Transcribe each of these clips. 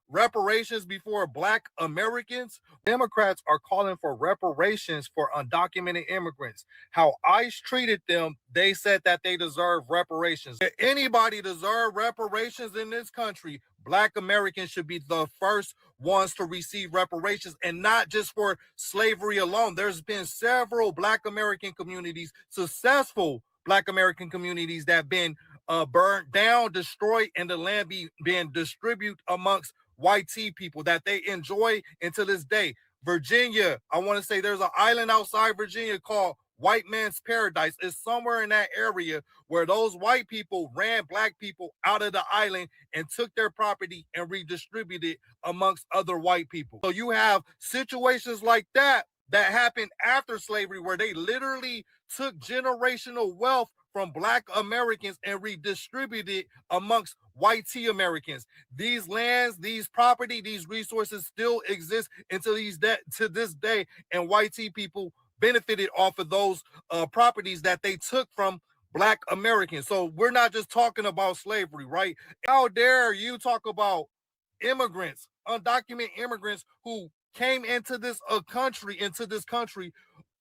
reparations before Black Americans? Democrats are calling for reparations for undocumented immigrants. How ICE treated them, they said that they deserve reparations. If anybody deserve reparations in this country, Black Americans should be the first ones to receive reparations, and not just for slavery alone. There's been several Black American communities, successful Black American communities, that have been burned down, destroyed, and the land being distributed amongst white tea people that they enjoy until this day. Virginia, I want to say there's an island outside Virginia called White Man's Paradise. It's somewhere in that area where those white people ran Black people out of the island and took their property and redistributed it amongst other white people. So you have situations like that happened after slavery, where they literally took generational wealth from Black Americans and redistributed amongst white tea Americans. These lands, these property, these resources still exist until to this day, and white tea people benefited off of those properties that they took from Black Americans. So we're not just talking about slavery, right? How dare you talk about immigrants, undocumented immigrants who came into this country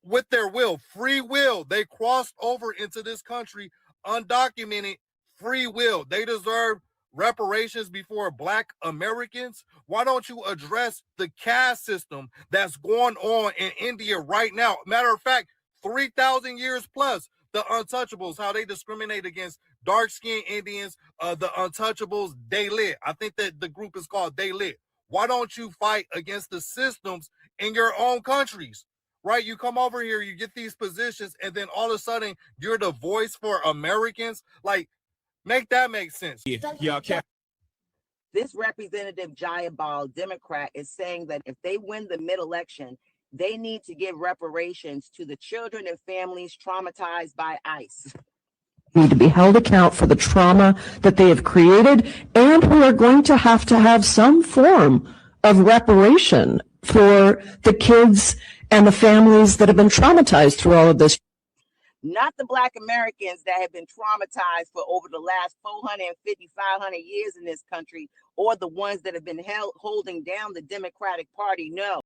with their will, free will. They crossed over into this country undocumented, free will. They deserve reparations before Black Americans. Why don't you address the caste system that's going on in India right now? Matter of fact, 3,000 years plus, the untouchables, how they discriminate against dark-skinned Indians, the untouchables, Dalit. I think that the group is called Dalit. Why don't you fight against the systems in your own countries? Right? You come over here, you get these positions, and then all of a sudden you're the voice for Americans. Like, make that make sense. Yeah, okay. This Representative Jayabal, Democrat, is saying that if they win the mid-election, they need to give reparations to the children and families traumatized by ICE. Need to be held account for the trauma that they have created, and we are going to have some form of reparation for the kids and the families that have been traumatized through all of this. Not the Black Americans that have been traumatized for over the last 450, 500 years in this country, or the ones that have been holding down the Democratic Party. No.